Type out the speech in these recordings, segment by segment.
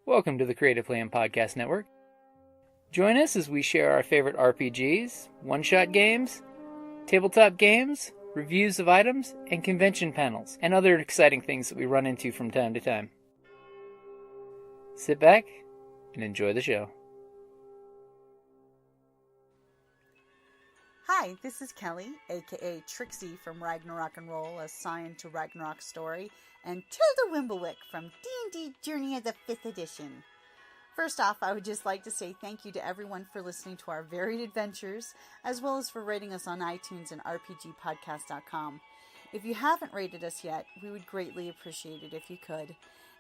Welcome to the Creative Plan Podcast Network. Join us as we share our favorite RPGs, one-shot games, tabletop games, reviews of items, and convention panels, and other exciting things that we run into from time to time. Sit back and enjoy the show. Hi, this is Kelly, aka Trixie from Ragnarok and Roll, a Scion to Ragnarok story, and Tilda Wimblewick from D&D Journey of the 5th Edition. First off, I would just like to say thank you to everyone for listening to our varied adventures, as well as for rating us on iTunes and rpgpodcast.com. If you haven't rated us yet, we would greatly appreciate it if you could.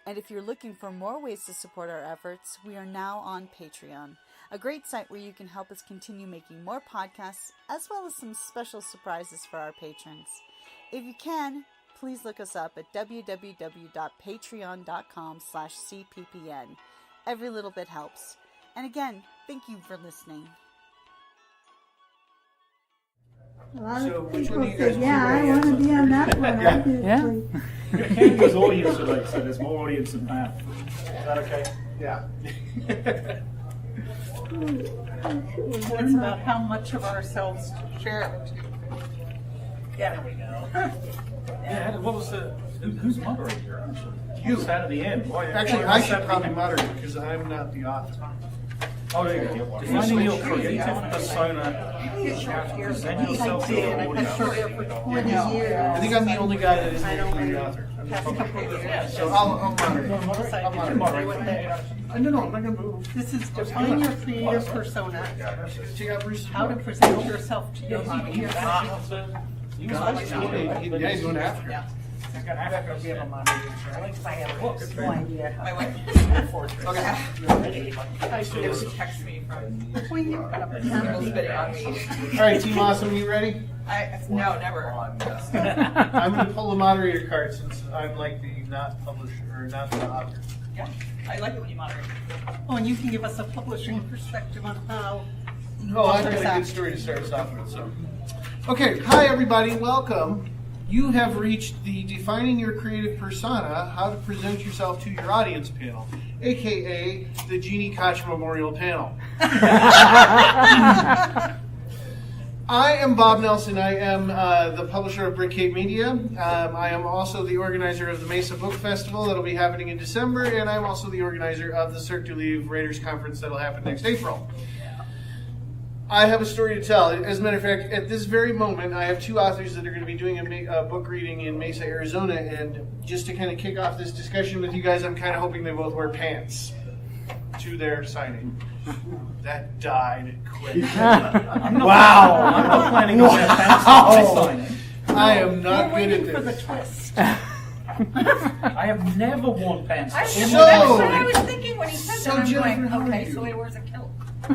And if you're looking for more ways to support our efforts, we are now on Patreon, a great site where you can help us continue making more podcasts, as well as some special surprises for our patrons. If you can, please look us up at www.patreon.com/cppn. Every little bit helps. And again, thank you for listening. A lot of people say, yeah, I want to be on that one, obviously. Canada's audience today, so there's more audience than that. Is that okay? Yeah. It's about how much of ourselves to share. Yeah, there we go. Yeah, what was who's moderating here, actually? You sat at the end. Actually, I should probably moderate because I'm not the author. Oh, there you go. Defining your creative persona, present yourself to the audience. I think I'm the only guy that isn't the author. So I'll moderate. No, I'm not going to move. This is define your creative persona, how to present yourself to your audience. Yeah, he's going after. I should have texted me from when you put up a video on me. All right, Team Awesome, you ready? No, never. I'm going to pull the moderator card since I'm like the not publisher or not the author. Yeah, I like it when you moderate. Oh, and you can give us a publishing perspective on how. Oh, I've got a good story to start us off with. So, okay, hi everybody, welcome. You have reached the Defining Your Creative Persona, How to Present Yourself to Your Audience panel, aka the Jeannie Koch Memorial Panel. I am Bob Nelson. I am the publisher of Brickcade Media. I am also the organizer of the Mesa Book Festival that'll be happening in December, and I'm also the organizer of the Cirque du Livre Raiders Conference that'll happen next April. I have a story to tell. As a matter of fact, at this very moment, I have two authors that are going to be doing a book reading in Mesa, Arizona, and just to kind of kick off this discussion with you guys, I'm kind of hoping they both wear pants to their signing. That died quick. Wow! I'm not planning on wearing pants to my signing. I am not good at for the this. twist. I have never worn pants. That's So- what I was thinking when he said So that. I'm Jennifer, going, how are okay, you? so he wears a kilt. All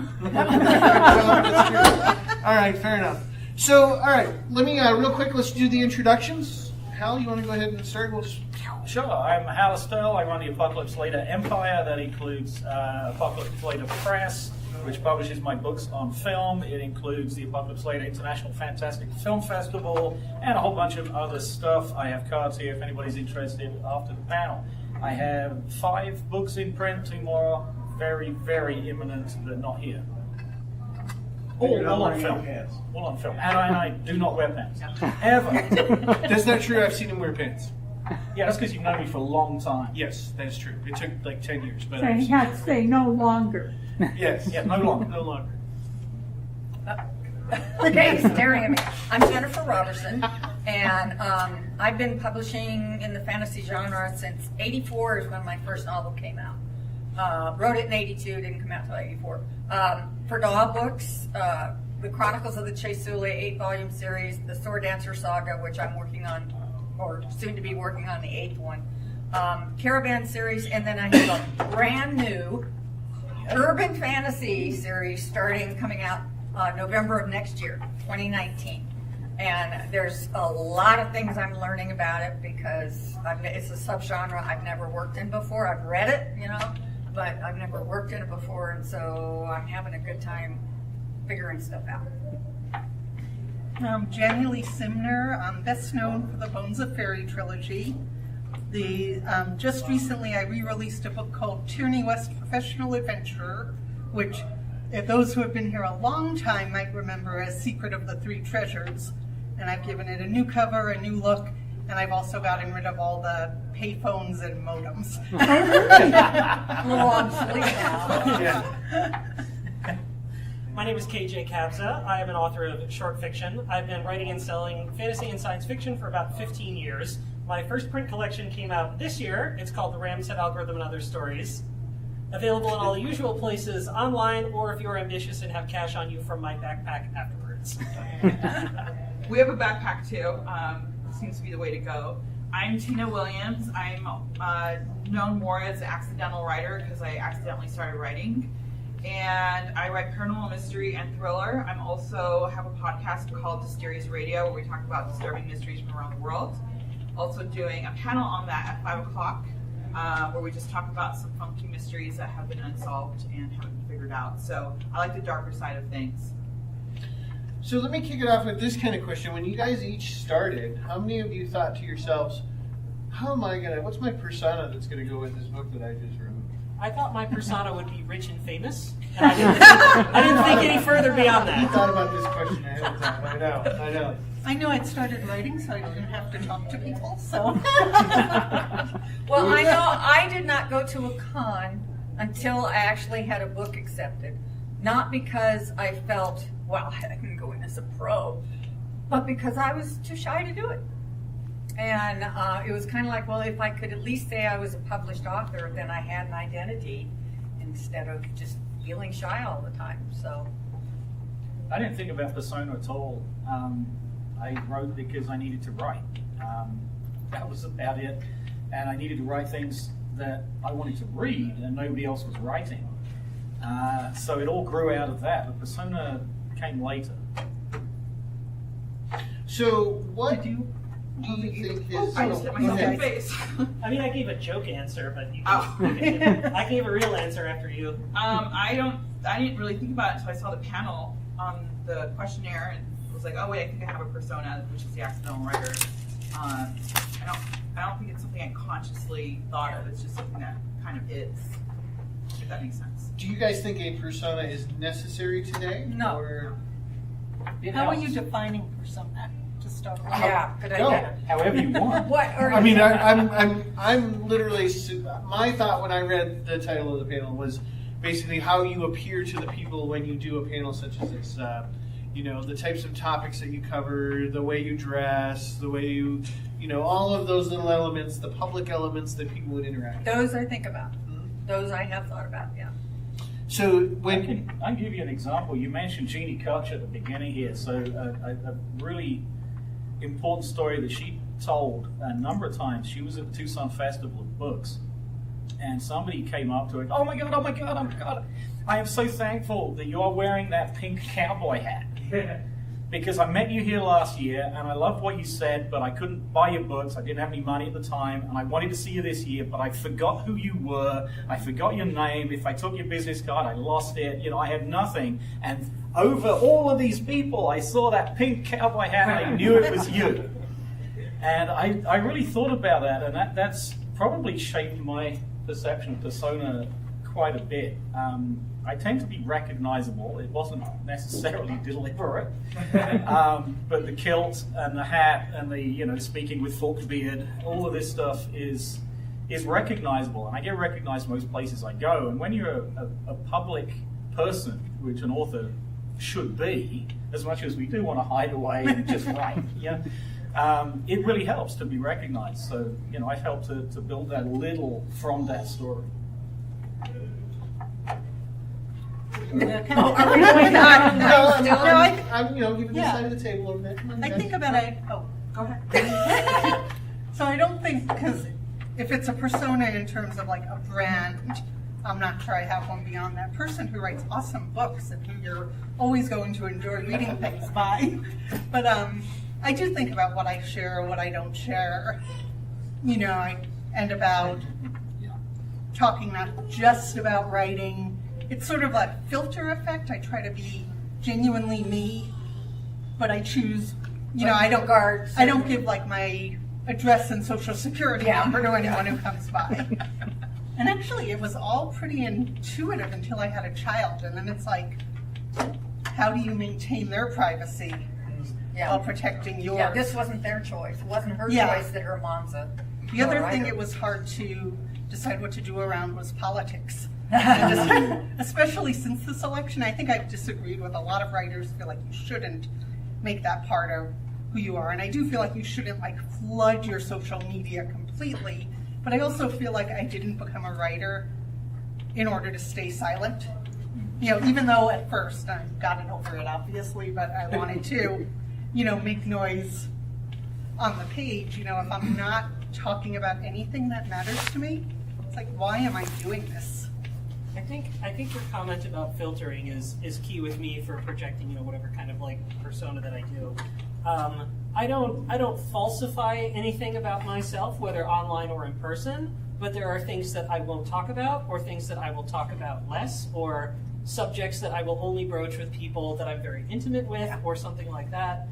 right, fair enough. So, all right, let me real quick. Let's do the introductions. Hal, you want to go ahead and start? We'll just... Sure, I'm Hal Earl. I run the Apocalypse Leader Empire. That includes Apocalypse Leader Press, which publishes my books on film. It includes the Apocalypse Leader International Fantastic Film Festival and a whole bunch of other stuff. I have cards here if anybody's interested after the panel. I have 5 books in print, 2 more very, very imminent, but not here. All on film. All on film. And I do not wear pants. Ever. That's not true. I've seen him wear pants. Yeah, that's because you've known me for a long time. Yes, that is true. It took like 10 years. But So he had to say no longer. yes. Yeah, no longer. No longer. Okay, staring at me. I'm Jennifer Robertson, and I've been publishing in the fantasy genre since '84 is when my first novel came out. Wrote it in '82, didn't come out till '84. For Daw Books, the Chronicles of the Chasule 8-volume series, the Sword Dancer Saga, which I'm working on, or soon to be working on the 8th one, Caravan series, and then I have a brand new urban fantasy series coming out November of next year, 2019. And there's a lot of things I'm learning about it because it's a subgenre I've never worked in before. I've read it, but I've never worked in it before, and so I'm having a good time figuring stuff out. Jenny Lee Simner. I'm best known for the Bones of Fairy trilogy. Just recently, I re-released a book called Tierney West Professional Adventurer, which those who have been here a long time might remember as Secret of the Three Treasures. And I've given it a new cover, a new look, and I've also gotten rid of all the payphones and modems. A little obsolete now. Yeah. My name is KJ Kabza. I am an author of short fiction. I've been writing and selling fantasy and science fiction for about 15 years. My first print collection came out this year. It's called The Ramset Algorithm and Other Stories. Available in all the usual places online, or if you're ambitious and have cash on you, from my backpack afterwards. We have a backpack too. Seems to be the way to go. I'm Tina Williams. I'm known more as an accidental writer because I accidentally started writing. And I write paranormal mystery and thriller. I'm also have a podcast called Mysterious Radio where we talk about disturbing mysteries from around the world. Also doing a panel on that at 5 o'clock where we just talk about some funky mysteries that have been unsolved and haven't been figured out. So I like the darker side of things. So let me kick it off with this kind of question. When you guys each started, how many of you thought to yourselves, what's my persona that's going to go with this book that I just wrote? I thought my persona would be rich and famous, and I didn't think any further beyond You that. thought about this question ahead of time. I know. I know I'd started writing, so I didn't have to talk to people. So, Well, I know I did not go to a con until I actually had a book accepted. Not because I felt, well, I can go in as a pro, but because I was too shy to do it. And it was kind of like, well, if I could at least say I was a published author, then I had an identity instead of just feeling shy all the time. So I didn't think about persona at all. I wrote because I needed to write. That was about it. And I needed to write things that I wanted to read and nobody else was writing. So it all grew out of that. The persona came later. So what do you think is... I just hit myself in the face. I mean, I gave a joke answer, but I gave a real answer after you. I didn't really think about it until I saw the panel on the questionnaire and was like, oh wait, I think I have a persona, which is the accidental writer. I don't think it's something I consciously thought of. It's just something that kind of is, if that makes sense. Do you guys think a persona is necessary today? No. Or... how are you defining persona to start with? yeah, good No. idea. However you want. What are I mean, you? I'm literally. My thought when I read the title of the panel was basically how you appear to the people when you do a panel such as this. The types of topics that you cover, the way you dress, the way you all of those little elements, the public elements that people would interact with. Those I think about. Those I have thought about, yeah. So I can give you an example. You mentioned Jeannie Koch at the beginning here. So a really important story that she told a number of times. She was at the Tucson Festival of Books, and somebody came up to her, oh my God, I am so thankful that you are wearing that pink cowboy hat. Because I met you here last year, and I loved what you said, but I couldn't buy your books. I didn't have any money at the time, and I wanted to see you this year, but I forgot who you were. I forgot your name. If I took your business card, I lost it. I had nothing. And over all of these people, I saw that pink cowboy hat, and I knew it was you. And I really thought about that, and that's probably shaped my perception of persona quite a bit. I tend to be recognizable. It wasn't necessarily deliberate, but the kilt and the hat and the speaking with forked beard, all of this stuff is recognizable, and I get recognized most places I go. And when you're a public person, which an author should be, as much as we do want to hide away and just write, it really helps to be recognized. So I've helped to build that a little from that story. Are we going on? I'm giving this side of the table over there. Come on, I guys. think about it. Oh, go ahead. So I don't think, because if it's a persona in terms of like a brand, I'm not sure I have one beyond that person who writes awesome books and who you're always going to enjoy reading things by. But I do think about what I share, what I don't share, and about talking not just about writing. It's sort of a filter effect. I try to be genuinely me, but I choose, I don't give like my address and social security number to anyone who comes by. And actually, it was all pretty intuitive until I had a child, and then it's like, how do you maintain their privacy while protecting yours? Yeah, this wasn't their choice. It wasn't her choice that her mom's a The other thing it was hard to decide what to do around was politics. Especially since this election, I think I've disagreed with a lot of writers who feel like you shouldn't make that part of who you are. And I do feel like you shouldn't like flood your social media completely. But I also feel like I didn't become a writer in order to stay silent. You know, even though at first I've gotten over it obviously, but I wanted to, you know, make noise on the page. You know, if I'm not talking about anything that matters to me, it's like, why am I doing this? I think your comment about filtering is key with me for projecting, you know, whatever kind of like persona that I do. I don't falsify anything about myself, whether online or in person, but there are things that I won't talk about, or things that I will talk about less, or subjects that I will only broach with people that I'm very intimate with, or something like that.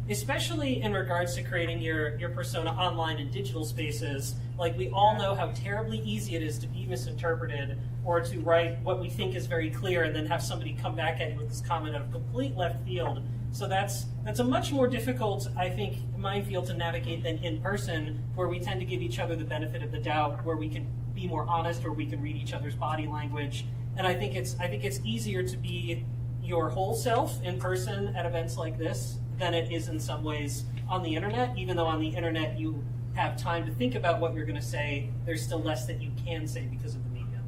Especially in regards to creating your persona online in digital spaces. Like, we all know how terribly easy it is to be misinterpreted, or to write what we think is very clear and then have somebody come back at you with this comment out of complete left field. So that's a much more difficult, I think, minefield to navigate than in person, where we tend to give each other the benefit of the doubt, where we can be more honest, or we can read each other's body language. And I think it's easier to be your whole self in person at events like this than it is in some ways on the internet. Even though on the internet you have time to think about what you're going to say, there's still less that you can say because of the medium.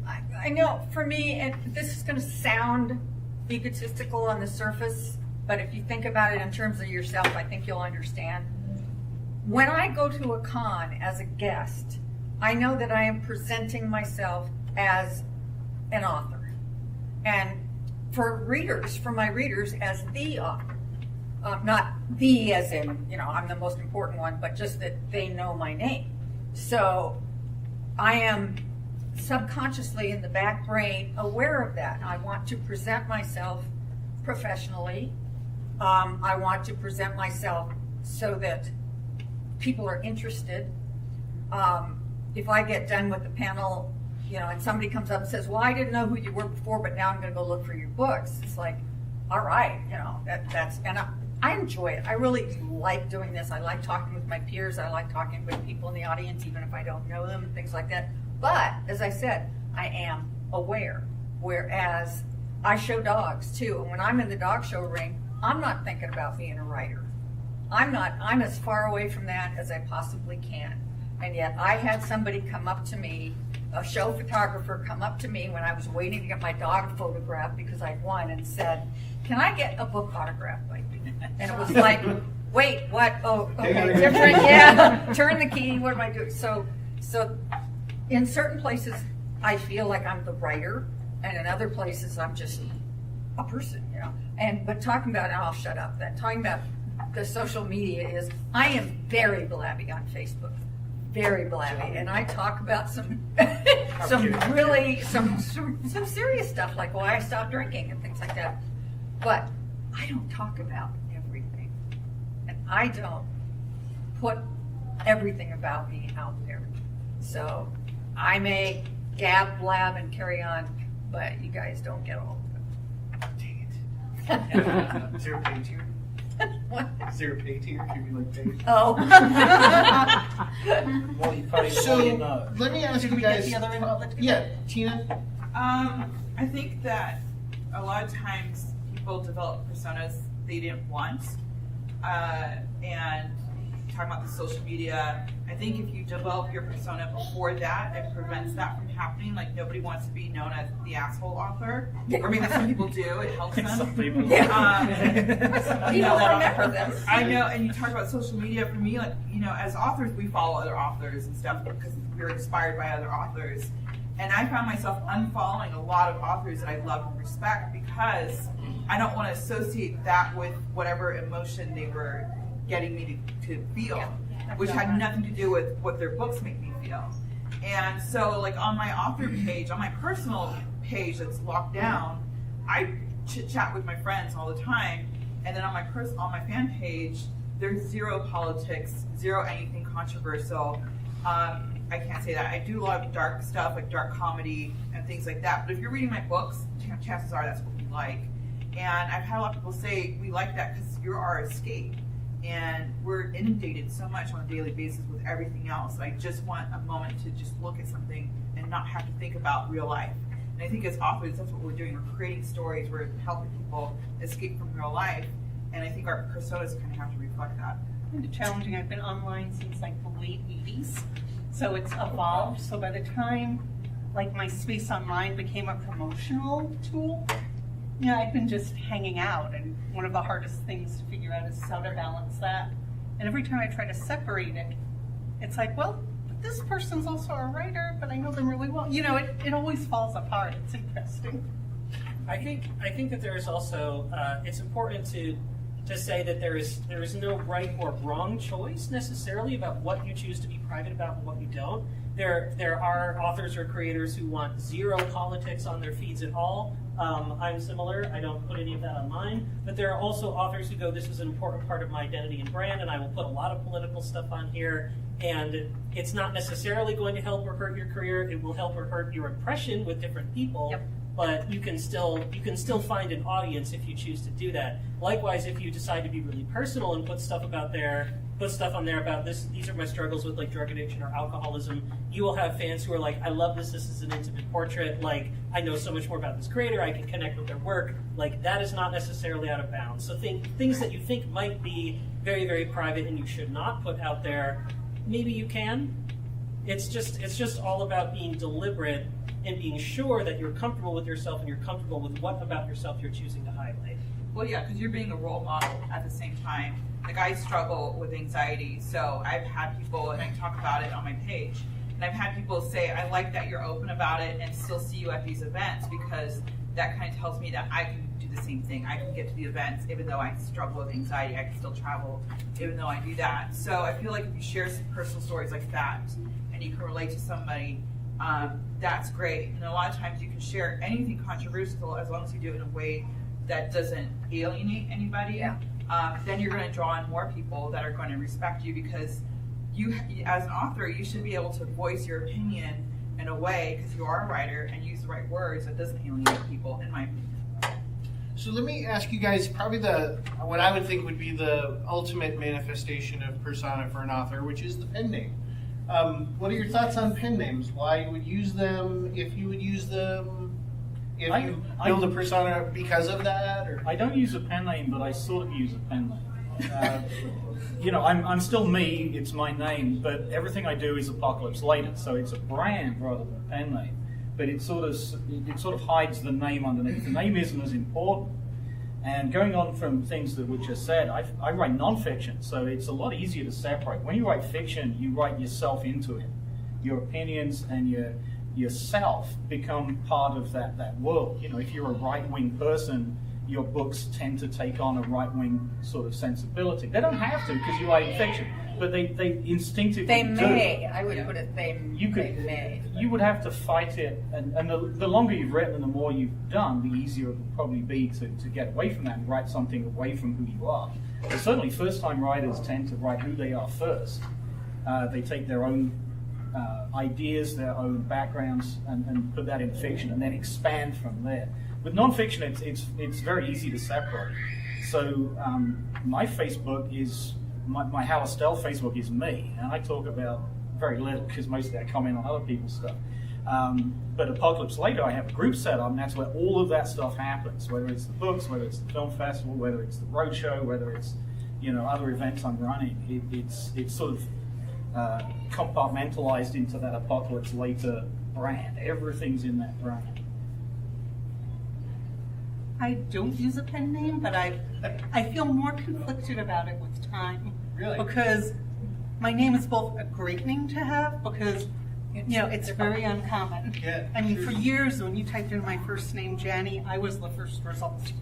I know, for me, and this is going to sound egotistical on the surface, but if you think about it in terms of yourself, I think you'll understand. When I go to a con as a guest, I know that I am presenting myself as an author. And for my readers, as the author. Not the as in, you know, I'm the most important one, but just that they know my name. So I am subconsciously in the back brain aware of that. I want to present myself professionally. I want to present myself so that people are interested. If I get done with the panel, you know, and somebody comes up and says, well, I didn't know who you were before, but now I'm going to go look for your books. It's like, all right, you know, that's, and I enjoy it. I really like doing this. I like talking with my peers. I like talking with people in the audience, even if I don't know them and things like that. But as I said, I am aware. Whereas I show dogs too. And when I'm in the dog show ring, I'm not thinking about being a writer. I'm as far away from that as I possibly can. And yet I had somebody come up to me, a show photographer come up to me when I was waiting to get my dog photographed because I'd won, and said, can I get a book autographed by you? And it was like, wait, what? Oh, okay, different, yeah, turn the key, what am I doing? So in certain places, I feel like I'm the writer, and in other places, I'm just a person, you know? But talking about, and I'll shut up then, talking about the social media is, I am very blabby on Facebook. Very blabby, and I talk about some serious stuff, like why I stopped drinking and things like that. But I don't talk about everything, and I don't put everything about me out there. So I may gab, blab, and carry on, but you guys don't get all of it. Dang it. Zero pay tier? What? Zero pay tier? Can you like pay? Oh. Well, you probably So want to know. let me ask Did you we get guys. the other end of it? Yeah, Tina. I think that a lot of times people develop personas they didn't want. And talking about the social media, I think if you develop your persona before that, it prevents that from happening. Like, nobody wants to be known as the asshole author. Or maybe some people do, it helps them. Some people. People remember this. I know, and you talk about social media. For me, like, you know, as authors, we follow other authors and stuff because we're inspired by other authors. And I found myself unfollowing a lot of authors that I love and respect because I don't want to associate that with whatever emotion they were getting me to feel, which had nothing to do with what their books make me feel. And so, like, on my author page, on my personal page that's locked down, I chit chat with my friends all the time. And then on my fan page, there's zero politics, zero anything controversial. I can't say that. I do a lot of dark stuff, like dark comedy and things like that. But if you're reading my books, chances are that's what we like. And I've had a lot of people say we like that because you're our escape. And we're inundated so much on a daily basis with everything else. I just want a moment to just look at something and not have to think about real life. And I think as authors, that's what we're doing. We're creating stories. We're helping people escape from real life. And I think our personas kind of have to reflect that. It's challenging. I've been online since like the late 80s. So it's evolved. So by the time like my space online became a promotional tool, you know, I've been just hanging out, and one of the hardest things to figure out is how to balance that. And every time I try to separate it, it's like, well, but this person's also a writer, but I know them really well. You know, it always falls apart. It's interesting. I think that there is also it's important to say that there is no right or wrong choice necessarily about what you choose to be private about and what you don't. There are authors or creators who want zero politics on their feeds at all. I'm similar. I don't put any of that on mine. But there are also authors who go, this is an important part of my identity and brand, and I will put a lot of political stuff on here. And it's not necessarily going to help or hurt your career. It will help or hurt your impression with different people. Yep. But you can still find an audience if you choose to do that. Likewise, if you decide to be really personal and put stuff on there about this, these are my struggles with like drug addiction or alcoholism, you will have fans who are like, I love this is an intimate portrait, like I know so much more about this creator, I can connect with their work. Like that is not necessarily out of bounds. So things that you think might be very, very private and you should not put out there, maybe you can. It's just all about being deliberate and being sure that you're comfortable with yourself and you're comfortable with what about yourself you're choosing to highlight. Well, yeah, because you're being a role model at the same time. Like, I struggle with anxiety, so I've had people, and I talk about it on my page, and I've had people say, I like that you're open about it and still see you at these events, because that kind of tells me that I can do the same thing. I can get to the events even though I struggle with anxiety. I can still travel even though I do that. So I feel like if you share some personal stories like that and you can relate to somebody, that's great. And a lot of times you can share anything controversial as long as you do it in a way that doesn't alienate anybody. Yeah. Then you're going to draw in more people that are going to respect you, because you, as an author, you should be able to voice your opinion in a way, because you are a writer, and use the right words that doesn't alienate people, in my opinion. So let me ask you guys, probably what I would think would be the ultimate manifestation of persona for an author, which is the pen name. What are your thoughts on pen names? Why you would use them, if you would use them, if you build a persona because of that? Or? I don't use a pen name, but I sort of use a pen name. You know, I'm still me, it's my name, but everything I do is Apocalypse Later, so it's a brand rather than a pen name. But it sort of hides the name underneath. The name isn't as important. And going on from things that were just said, I write nonfiction, so it's a lot easier to separate. When you write fiction, you write yourself into it. Your opinions and yourself become part of that world. You know, if you're a right-wing person, your books tend to take on a right-wing sort of sensibility. They don't have to, because you write fiction, but they instinctively They do. may. I would put it, they may. You would have to fight it, and the longer you've written and the more you've done, the easier it would probably be to get away from that and write something away from who you are. But certainly first-time writers tend to write who they are first. They take their own ideas, their own backgrounds, and put that in fiction, and then expand from there. With nonfiction, it's very easy to separate. So my Facebook is, my Hal Estelle Facebook is me, and I talk about very little because mostly I comment on other people's stuff. But Apocalypse Later, I have a group set up, and that's where all of that stuff happens, whether it's the books, whether it's the film festival, whether it's the roadshow, whether it's, you know, other events I'm running. It's sort of compartmentalized into that Apocalypse Later brand. Everything's in that brand. I don't use a pen name, but I feel more conflicted about it with time. Really? Because my name is both a great name to have, because you know it's very uncommon. Yeah, I mean, sure. for years when you typed in my first name, Janie, I was the first result.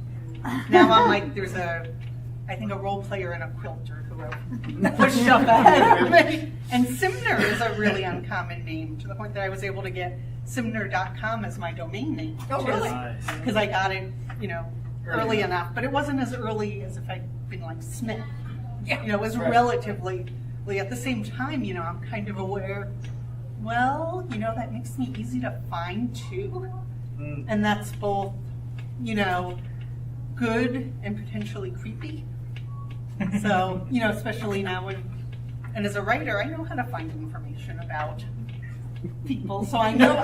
Now I'm like, there's I think a role player and a quilter who pushed up ahead of me. And Simner is a really uncommon name, to the point that I was able to get Simner.com as my domain name. Oh, really? Because I got it, you know, early enough. But it wasn't as early as if I'd been like Smith. is relatively, at the same time, I'm kind of aware, well, that makes me easy to find too. And that's both, good and potentially creepy. So, especially now and as a writer, I know how to find information about people. So I know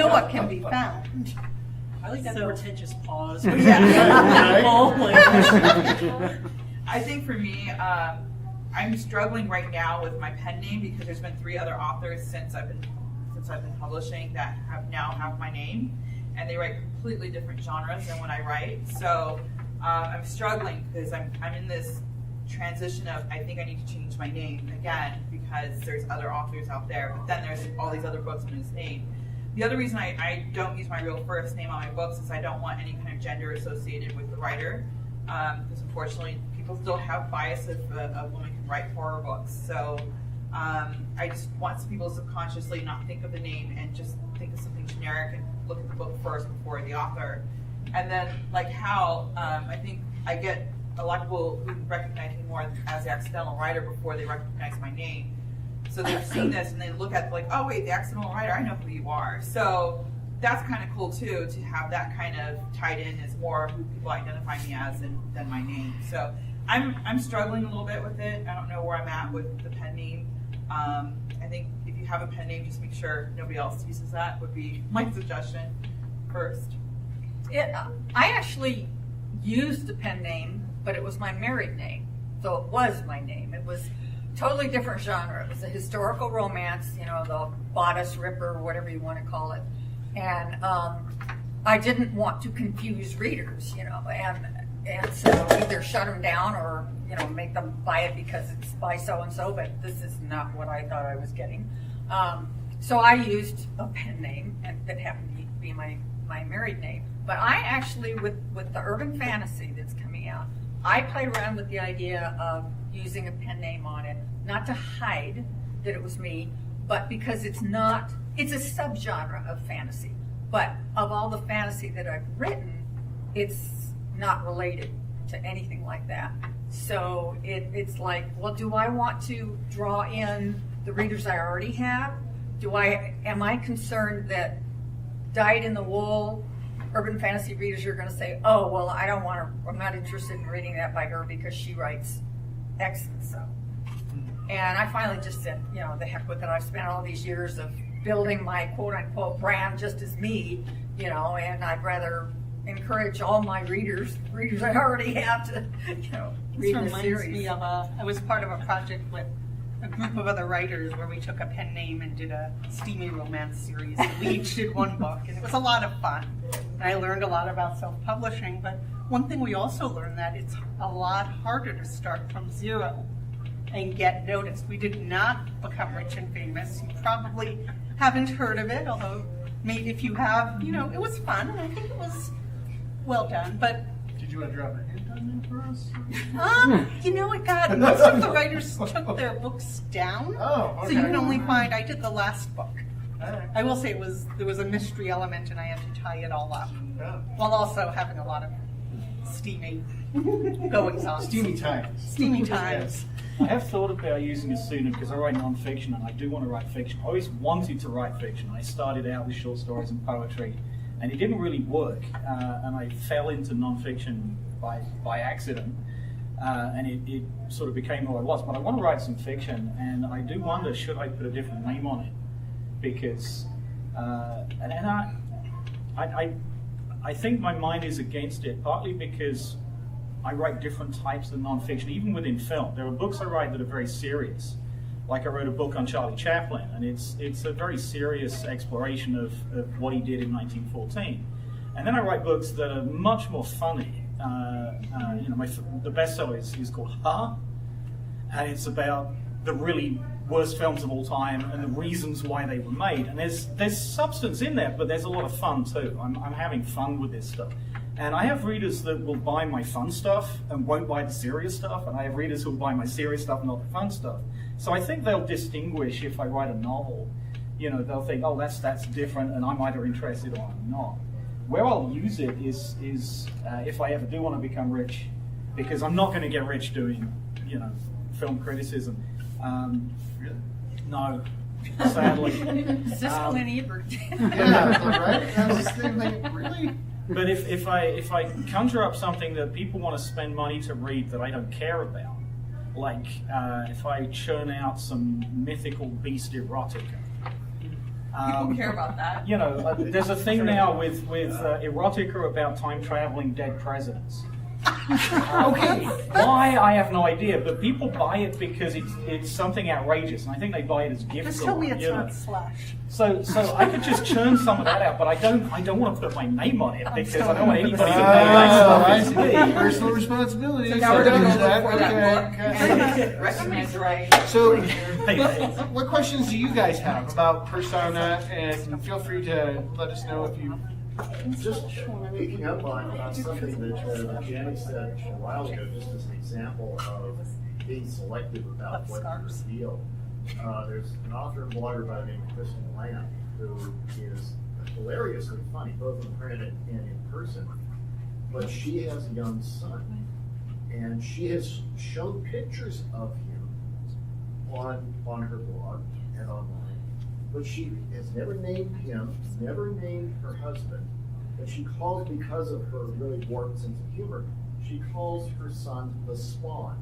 what can be found. I like that pretentious pause. I think for me, I'm struggling right now with my pen name because there's been 3 other authors since I've been publishing that have my name, and they write completely different genres than what I write. So I'm struggling because I'm in this transition of I think I need to change my name again because there's other authors out there, but then there's all these other books in his name. The other reason I don't use my real first name on my books is I don't want any kind of gender associated with the writer, because unfortunately people still have bias if a woman can write horror books. So I just want people to subconsciously not think of the name and just think of something generic and look at the book first before the author. And then like Hal, I think I get a lot of people who recognize me more as the accidental writer before they recognize my name. So they've seen this and they look at like, oh wait, the accidental writer, I know who you are. So that's kind of cool too, to have that kind of tied in as more who people identify me as than my name. So I'm struggling a little bit with it. I don't know where I'm at with the pen name. I think if you have a pen name, just make sure nobody else uses that would be my suggestion first. I actually used the pen name, but it was my married name. So it was my name. It was totally different genre. It was a historical romance, the bodice ripper, whatever you want to call it. And I didn't want to confuse readers, and so either shut them down or, make them buy it because it's by so-and-so, but this is not what I thought I was getting. So I used a pen name, and that happened to be my married name. But I actually, with the urban fantasy that's coming out, I played around with the idea of using a pen name on it, not to hide that it was me, but because it's a subgenre of fantasy. But of all the fantasy that I've written, it's not related to anything like that. So it's like, well, do I want to draw in the readers I already have? Am I concerned that dyed-in-the-wool urban fantasy readers are going to say, oh, well, I'm not interested in reading that by her because she writes X and so. And I finally just said, the heck with it. I've spent all these years of building my quote-unquote brand just as me, and I'd rather encourage all my readers I already have to, read the series. Reminds me of I was part of a project with a group of other writers where we took a pen name and did a steamy romance series. And we each did one book, and it was a lot of fun. And I learned a lot about self-publishing, but one thing we also learned that it's a lot harder to start from zero and get noticed. We did not become rich and famous. You probably haven't heard of it, although maybe if you have, it was fun, and I think it was well done, but... Did you want to drop a hint on it for us? It got, most of the writers took their books down, Oh, okay. so you can only find, I did the last book. All right. I will say there was a mystery element and I had to tie it all up, Yeah. while also having a lot of steamy goings on. Steamy times. Steamy times. I have thought about using a pseudonym because I write non-fiction and I do want to write fiction. I always wanted to write fiction. I started out with short stories and poetry, and it didn't really work. And I fell into non-fiction by accident, and it sort of became who I was. But I want to write some fiction, and I do wonder, should I put a different name on it? Because, I think my mind is against it, partly because I write different types of nonfiction, even within film. There are books I write that are very serious. Like I wrote a book on Charlie Chaplin, and it's a very serious exploration of what he did in 1914. And then I write books that are much more funny. The bestseller is called Ha, and it's about the really worst films of all time and the reasons why they were made. And there's substance in there, but there's a lot of fun too. I'm having fun with this stuff. And I have readers that will buy my fun stuff and won't buy the serious stuff, and I have readers who will buy my serious stuff and not the fun stuff. So I think they'll distinguish if I write a novel. They'll think, oh, that's different, and I'm either interested or I'm not. Where I'll use it is if I ever do want to become rich, because I'm not going to get rich doing, film criticism. Really? No, sadly. Siskel and Ebert. Yeah, right? I was just thinking, really? But if I conjure up something that people want to spend money to read that I don't care about, like if I churn out some mythical beast erotica. People care about that. You know, there's a thing now with erotica about time traveling dead presidents. Okay. Why, I have no idea, but people buy it because it's something outrageous, and I think they buy it as gifts. Just tell me it's you know. not Slash. So I could just churn some of that out, but I don't want to put my name on it because I don't want anybody to know that stuff is me. Personal responsibility. So now we're going to So go that- for that okay. book. Recognize right. So, what questions do you guys have about Persona? And feel free to let us know if you. Just picking up on something that Jenny said a while ago, just as an example of being selective about what you reveal. There's an author and blogger by the name of Kristen Lamb who is hilariously funny, both in print and in person. But she has a young son, and she has shown pictures of him on her blog and online. But she has never named him, never named her husband, but she calls, because of her really warped sense of humor, she calls her son the Swan.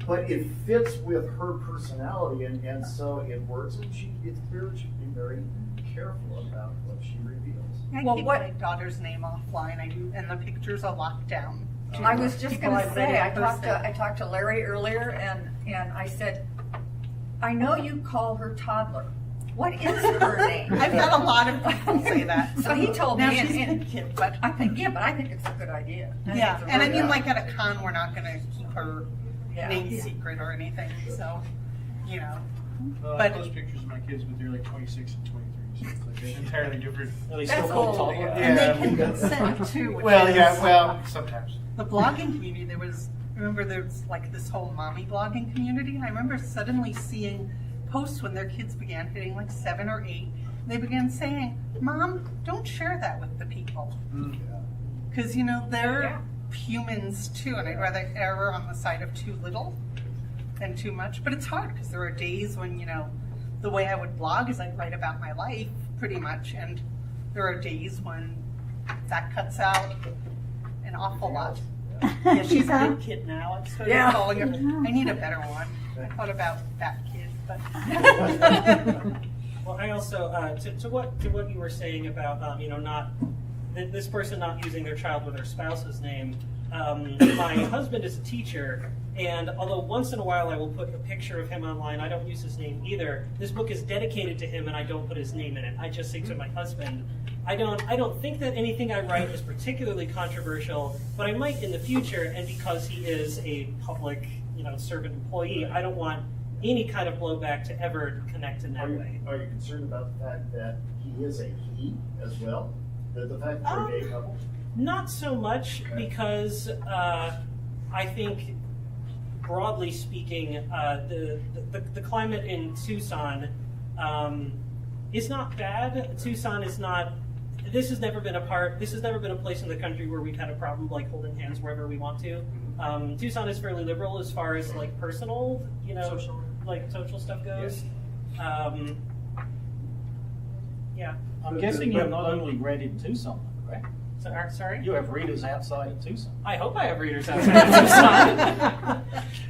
But it fits with her personality, and so it works, and it's clear that she's being very careful about what she reveals. I keep my daughter's name offline. I do, and the pictures are locked down. I was just People going to I've say, met in I talked to Larry earlier, and I said, I know you call her toddler. What is her name? I've had a lot of people say that. So he told now me, she's and- a kid, but I think it's a good idea. I think yeah, it's a and I really mean, good like at a con, we're not going to keep her Yeah. name secret or anything. So, you know, I but post pictures of my kids, but they're like 26 and 23, so it's like entirely different. Are they That's still called old, toddler? and they Yeah. can consent too. Which Well, is, yeah, well, sometimes. the blogging community. Remember there's like this whole mommy blogging community, and I remember suddenly seeing posts when their kids began hitting like 7 or 8. They began saying, "Mom, don't share that with the people," because you know they're humans too, and I'd rather err on the side of too little than too much. But it's hard because there are days when, you know, the way I would blog is I'd write about my life pretty much, and there are days when that cuts out an awful lot. Yeah, she's a big kid now. I'm started calling her. I need a better one. I thought about that kid, but Well, I also to what you were saying about this person not using their child with their spouse's name. My husband is a teacher, and although once in a while I will put a picture of him online, I don't use his name either. This book is dedicated to him, and I don't put his name in it. I just say to my husband. I don't think that anything I write is particularly controversial, but I might in the future. And because he is a public, servant employee, I don't want any kind of blowback to ever connect in that way. Are you concerned about the fact that he is a he as well? The fact that they're a gay couple? Not so much, because I think, broadly speaking, the climate in Tucson is not bad. Tucson is not. This has never been a place in the country where we've had a problem like holding hands wherever we want to. Tucson is fairly liberal as far as like personal, social stuff goes. Yeah. I'm guessing you have not only read in Tucson, correct? Sorry? You have readers outside of Tucson. I hope I have readers outside of Tucson.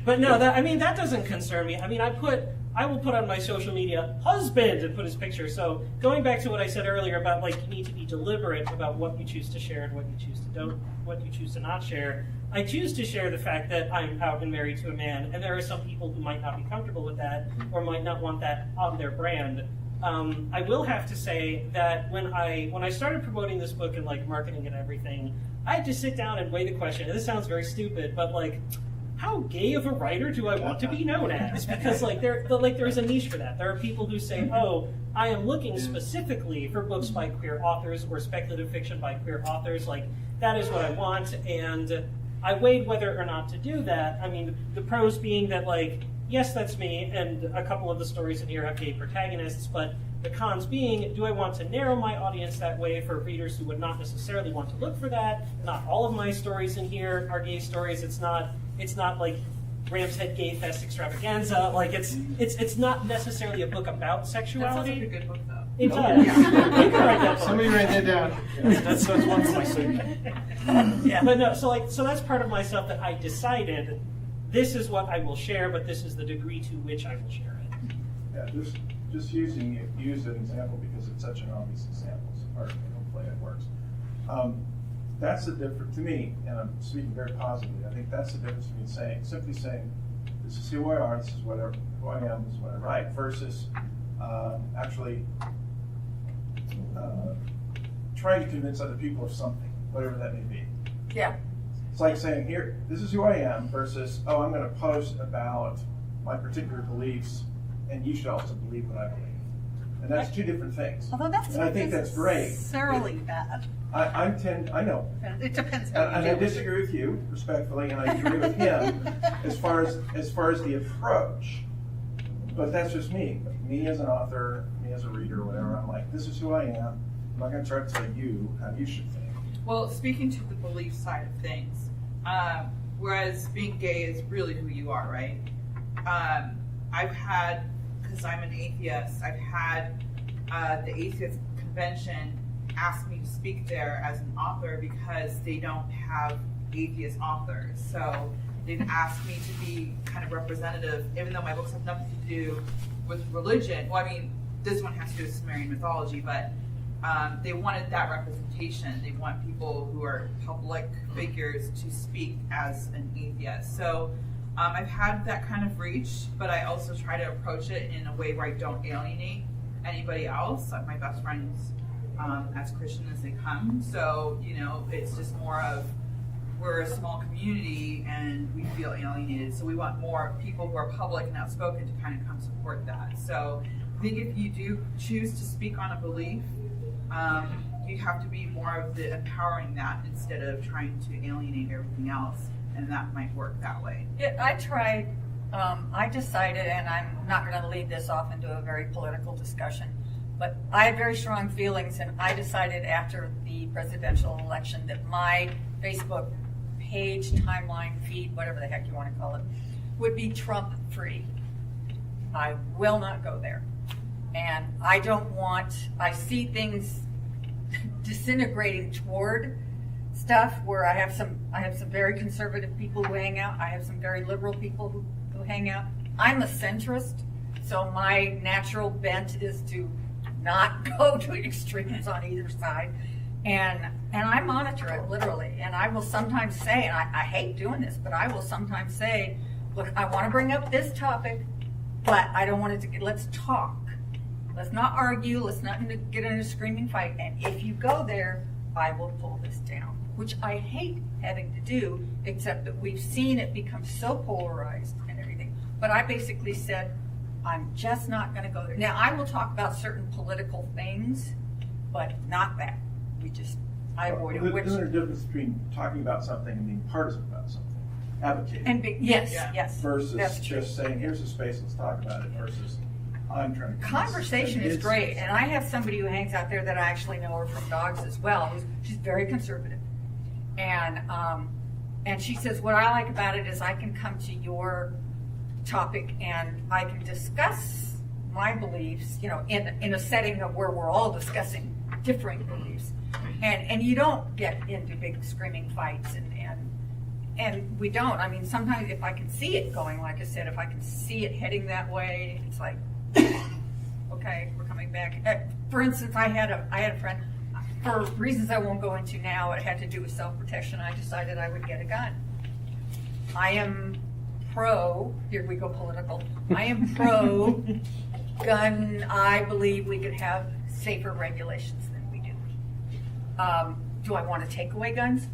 But no, that doesn't concern me. I mean, I will put on my social media husband and put his picture. So going back to what I said earlier about you need to be deliberate about what you choose to share and what you choose to not share. I choose to share the fact that I'm out and married to a man, and there are some people who might not be comfortable with that or might not want that on their brand. I will have to say that when I started promoting this book and marketing and everything, I had to sit down and weigh the question. And this sounds very stupid, but how gay of a writer do I want to be known as? Because there is a niche for that. There are people who say, "Oh, I am looking specifically for books by queer authors or speculative fiction by queer authors." That is what I want, and I weighed whether or not to do that. I mean, the pros being that yes, that's me, and a couple of the stories in here have gay protagonists, but the cons being, do I want to narrow my audience that way for readers who would not necessarily want to look for that? Not all of my stories in here are gay stories. It's not like Ram's Head Gay Fest Extravaganza. Like it's not necessarily a book about That sounds sexuality. like a good book, though. It does. You can write that book. Somebody write that down. That's one for my suit. Yeah, but no. So that's part of myself that I decided. This is what I will share, but this is the degree to which I will share it. Yeah, just use an example because it's such an obvious example, or hopefully it works. That's the difference to me, and I'm speaking very positively. I think that's the difference between simply saying, "This is who I are. This is who I am. This is what I write," versus actually trying to convince other people of something, whatever that may be. Yeah. It's like saying, "Here, this is who I am," versus, "Oh, I'm going to post about my particular beliefs, and you should also believe what I believe." And that's two different things. Although that's and I think that's great. necessarily bad. I know. It depends how And you I do it. disagree with you respectfully, and I agree with him as far as the approach. But that's just me. Me as an author, me as a reader, whatever. I'm like, this is who I am. I'm not going to try to tell you how you should think. Well, speaking to the belief side of things, whereas being gay is really who you are, right? I've had, because I'm an atheist, I've had the atheist convention ask me to speak there as an author because they don't have atheist authors. So they've asked me to be kind of representative, even though my books have nothing to do with religion. Well, I mean, this one has to do with Sumerian mythology, but they wanted that representation. They want people who are public figures to speak as an atheist. So I've had that kind of reach, but I also try to approach it in a way where I don't alienate anybody else. My best friends, as Christian as they come. So, it's just more of, we're a small community and we feel alienated. So we want more people who are public and outspoken to kind of come support that. So I think if you do choose to speak on a belief, you have to be more of the empowering that instead of trying to alienate everything else. And that might work that way. I tried, I decided, and I'm not going to lead this off into a very political discussion, but I had very strong feelings, and I decided after the presidential election that my Facebook page, timeline, feed, whatever the heck you want to call it, would be Trump free. I will not go there. And I see things disintegrating toward stuff where I have some very conservative people who hang out. I have some very liberal people who hang out. I'm a centrist, so my natural bent is to not go to extremes on either side. And I monitor it literally. And I will sometimes say, and I hate doing this, but I will sometimes say, look, I want to bring up this topic, but I don't want it to let's talk. Let's not argue. Let's not get in a screaming fight. And if you go there, I will pull this down, which I hate having to do, except that we've seen it become so polarized and everything. But I basically said, I'm just not going to go there. Now, I will talk about certain political things, but not that. I avoid it. There's a difference between talking about something and being partisan about something. Advocating. Yes. Versus just saying, here's a space, let's talk about it, versus I'm trying to... Conversation is great, and I have somebody who hangs out there that I actually know her from dogs as well. She's very conservative. And she says, what I like about it is I can come to your topic and I can discuss my beliefs, in a setting of where we're all discussing differing beliefs. And you don't get into big screaming fights and we don't. I mean, sometimes if I can see it going, like I said, if I can see it heading that way, it's like, okay, we're coming back. For instance, I had a friend, for reasons I won't go into now, it had to do with self-protection. I decided I would get a gun. I am pro, here we go political, I am pro gun. I believe we could have safer regulations than we do. Do I want to take away guns?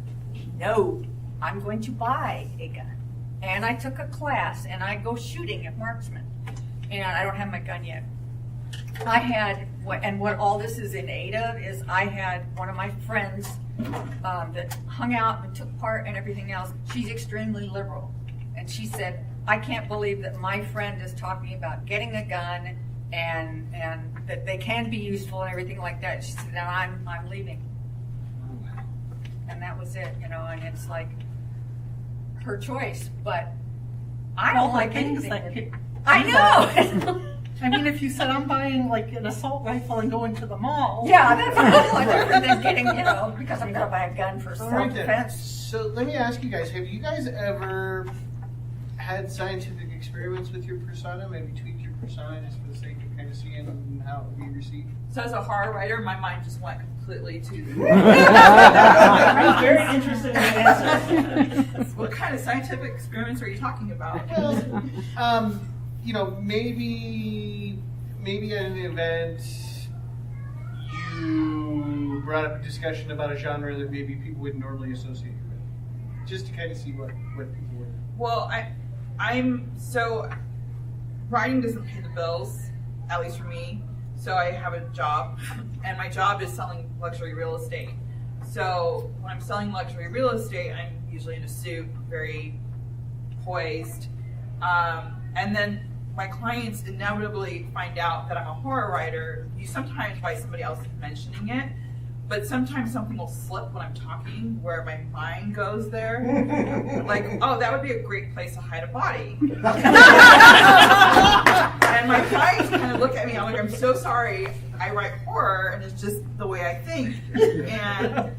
No. I'm going to buy a gun. And I took a class and I go shooting at marksman. And I don't have my gun yet. I had, what all this is in aid of is I had one of my friends that hung out and took part and everything else. She's extremely liberal. And she said, I can't believe that my friend is talking about getting a gun and that they can be useful and everything like that. She said, I'm leaving. And that was it, and it's like her choice. But I don't like things anything. that could. I know. I mean, if you said I'm buying like an assault rifle and going to the mall. Yeah, that's a whole lot different than getting, because I'm going to buy a gun for All right then. self-defense. So let me ask you guys: have you guys ever had scientific experiments with your persona? Maybe tweaked your persona just for the sake of kind of seeing how it would be received? So as a horror writer, my mind just went completely to I'm very interested in the answer. what kind of scientific experiments are you talking about? Well, maybe at an event you brought up a discussion about a genre that maybe people wouldn't normally associate you with, just to kind of see what people would. Well, I'm so writing doesn't pay the bills, at least for me. So I have a job, and my job is selling luxury real estate. So when I'm selling luxury real estate, I'm usually in a suit, very poised, and then my clients inevitably find out that I'm a horror writer. Sometimes by somebody else mentioning it, but sometimes something will slip when I'm talking where my mind goes there. Like, oh, that would be a great place to hide a body. And my clients kind of look at me, I'm like, I'm so sorry, I write horror and it's just the way I think. And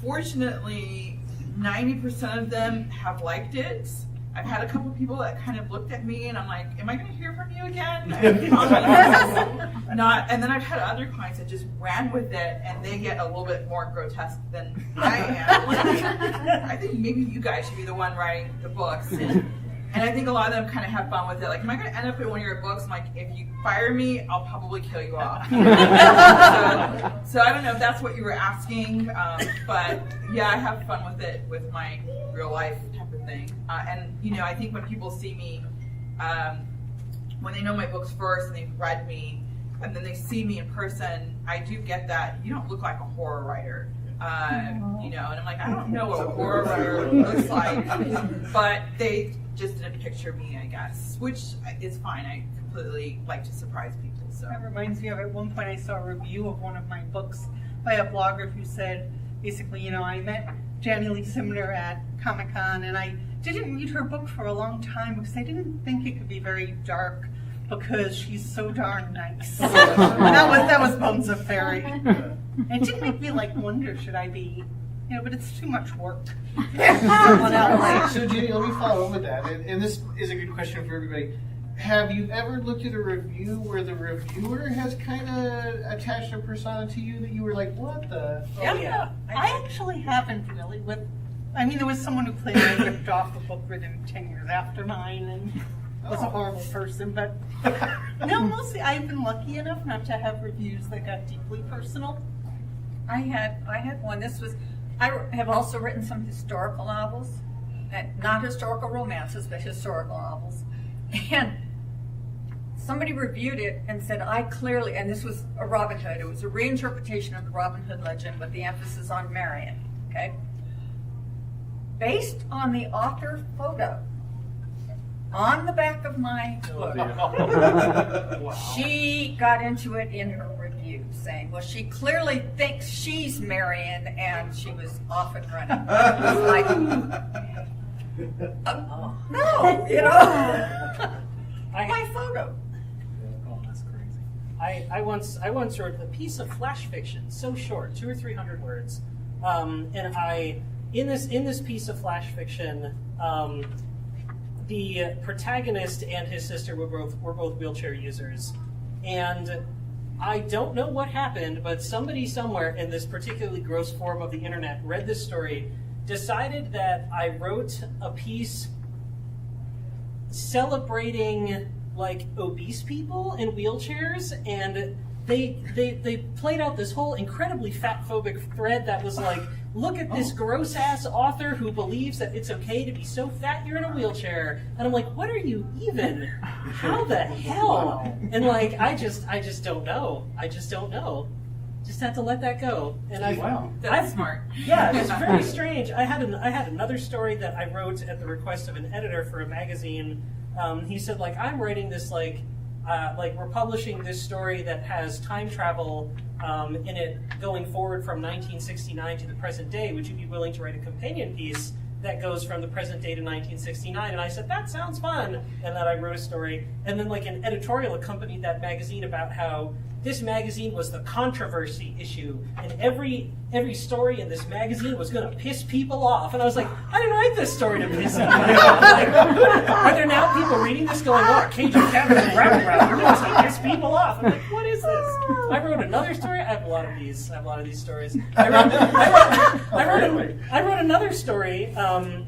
fortunately, 90% of them have liked it. I've had a couple people that kind of looked at me and I'm like, am I going to hear from you again? Not. And then I've had other clients that just ran with it and they get a little bit more grotesque than I am. Like, I think maybe you guys should be the one writing the books. And I think a lot of them kind of have fun with it. Like, am I going to end up in one of your books? I'm like, if you fire me, I'll probably kill you off. So I don't know if that's what you were asking, but yeah, I have fun with it with my real life type of thing. And I think when people see me, when they know my books first and they've read me, and then they see me in person, I do get that you don't look like a horror writer. And I'm like, I don't know what a horror writer looks like, but they just didn't picture me, I guess, which is fine. I completely like to surprise people. So That reminds me of at one point I saw a review of one of my books by a blogger who said, basically, I met Janie Lee Sumner at Comic-Con and I didn't read her book for a long time because I didn't think it could be very dark because she's so darn nice. that was Bones of Fairy. It did make me wonder, should I be, but it's too much work. So Jenny, let me follow up with that. And this is a good question for everybody. Have you ever looked at a review where the reviewer has kind of attached a persona to you that you were like, what the? Yeah. I actually haven't really. There was someone who claimed I ripped off a book written 10 years after mine and was a horrible person. But no, mostly I've been lucky enough not to have reviews that got deeply personal. I had one. I have also written some historical novels, not historical romances, but historical novels. And somebody reviewed it and said, and this was a Robin Hood, it was a reinterpretation of the Robin Hood legend with the emphasis on Marion, okay? Based on the author photo on the back of my book, she got into it in her review, saying, well, she clearly thinks she's Marion, and she was off and running. No, my photo. Oh, that's crazy. I once wrote a piece of flash fiction, so short, 200 or 300 words, and in this piece of flash fiction, the protagonist and his sister were both wheelchair users, and I don't know what happened, but somebody somewhere in this particularly gross form of the internet read this story, decided that I wrote a piece celebrating obese people in wheelchairs, and they played out this whole incredibly fat-phobic thread that was like, look at this gross-ass author who believes that it's okay to be so fat you're in a wheelchair. And I'm like, what are you even? How the hell? And I just don't know. I just don't know. Just had to let that go. And that's smart. Yeah, it's very strange. I had another story that I wrote at the request of an editor for a magazine. He said, I'm writing this we're publishing this story that has time travel in it going forward from 1969 to the present day. Would you be willing to write a companion piece? that goes from the present day to 1969. And I said, that sounds fun. And then I wrote a story. And then like an editorial accompanied that magazine about how this magazine was the controversy issue. And every story in this magazine was going to piss people off. And I was like, I didn't write this story to piss people off. Like, are there now people reading this going, oh, KJ Captain and Rabbit wants to piss people off? I'm like, what is this? I wrote another story. I have a lot of these stories. I wrote another story,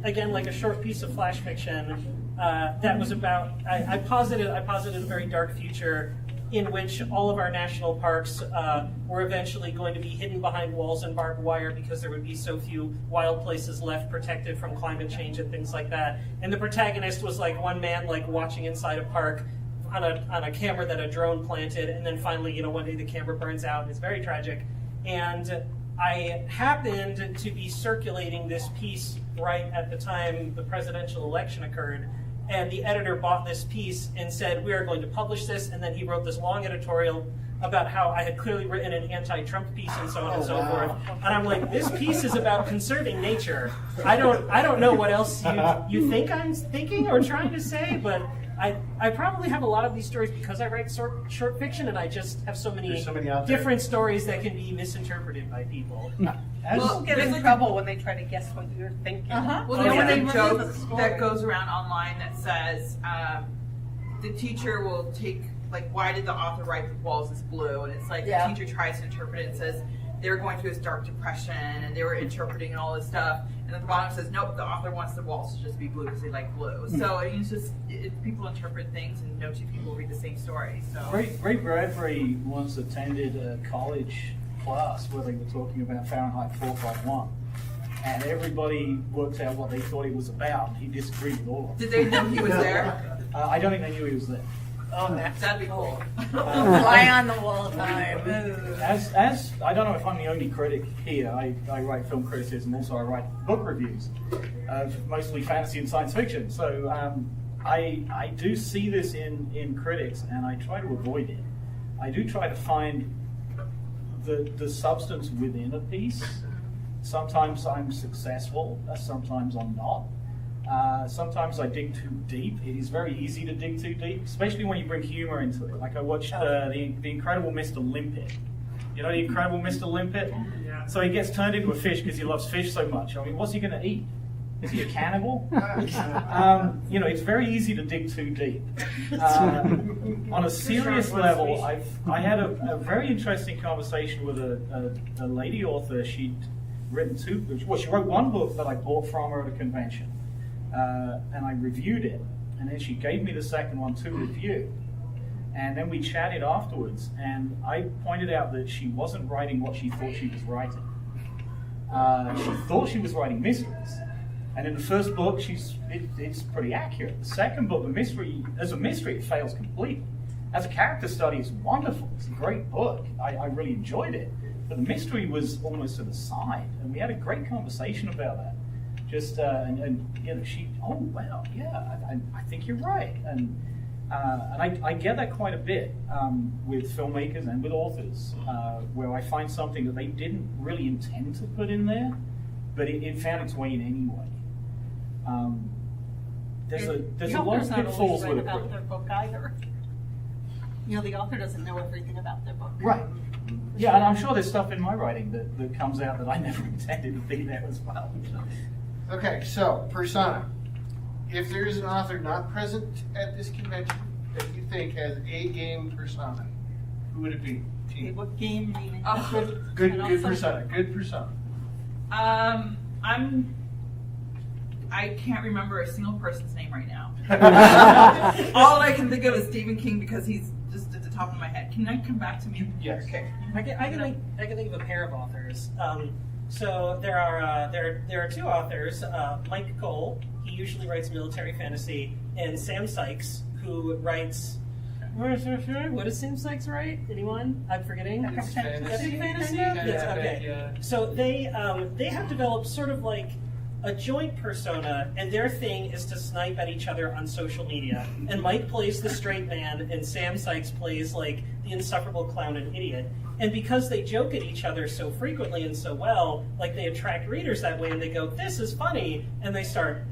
again, like a short piece of flash fiction that was about, I posited a very dark future in which all of our national parks were eventually going to be hidden behind walls and barbed wire because there would be so few wild places left protected from climate change and things like that. And the protagonist was like one man like watching inside a park on a camera that a drone planted, and then finally, one day the camera burns out, and it's very tragic. And I happened to be circulating this piece right at the time the presidential election occurred, and the editor bought this piece and said, we are going to publish this, and then he wrote this long editorial about how I had clearly written an anti-Trump piece and so on and so forth. And I'm like, this piece is about conserving nature. I don't know what else you think I'm thinking or trying to say, but I probably have a lot of these stories because I write short fiction, and I just have so many different stories that can be misinterpreted by people. People get in trouble when they try to guess what you're thinking. Well, there's a joke that goes around online that says the teacher will take, like, why did the author write the walls as blue? And it's like the teacher tries to interpret it and says they were going through this dark depression and they were interpreting all this stuff. And at the bottom it says, nope, the author wants the walls to just be blue because they like blue. So it's just, people interpret things and no two people read the same story. So Ray Bradbury once attended a college class where they were talking about Fahrenheit 451. And everybody worked out what they thought it was about. He disagreed with all of them. Did they know he was there? I don't think they knew he was there. Oh, that'd be cool. Fly on the wall time. As I don't know if I'm the only critic here. I write film criticism. Also, I write book reviews of mostly fantasy and science fiction. So I do see this in critics, and I try to avoid it. I do try to find the substance within a piece. Sometimes I'm successful. Sometimes I'm not. Sometimes I dig too deep. It is very easy to dig too deep, especially when you bring humor into it. Like I watched the Incredible Mr. Limpet. You know the Incredible Mr. Limpet? Yeah. So he gets turned into a fish because he loves fish so much. I mean, what's he going to eat? Is he a cannibal? It's very easy to dig too deep. On a serious level, I had a very interesting conversation with a lady author. She'd written she wrote one book that I bought from her at a convention. And I reviewed it, and then she gave me the second one to review. And then we chatted afterwards, and I pointed out that she wasn't writing what she thought she was writing. She thought she was writing mysteries. And in the first book, it's pretty accurate. The second book, as a mystery, it fails completely. As a character study, it's wonderful. It's a great book. I really enjoyed it. But the mystery was almost to the side, and we had a great conversation about that. She, oh wow, yeah, I think you're right, and I get that quite a bit with filmmakers and with authors, where I find something that they didn't really intend to put in there, but it found its way in anyway. There's a lot of pitfalls with it. About their book either. The author doesn't know everything about their book. Right. Yeah, and I'm sure there's stuff in my writing that comes out that I never intended to be there as well. Okay, so persona. If there is an author not present at this convention that you think has a game persona, who would it be? Okay, what game meaning? Good persona. Good persona. I can't remember a single person's name right now. All I can think of is Stephen King because he's just at the top of my head. Can I come back to me? Yes. Okay. I can think of a pair of authors. So there are two authors, Mike Cole, he usually writes military fantasy, and Sam Sykes, who writes, what does Sam Sykes write? Anyone? I'm forgetting. Epic fantasy? Yes, okay. Yeah. So they have developed sort of like a joint persona, and their thing is to snipe at each other on social media. And Mike plays the straight man, and Sam Sykes plays like the insufferable clown and idiot. And because they joke at each other so frequently and so well, like they attract readers that way, and they go, "This is funny," and they start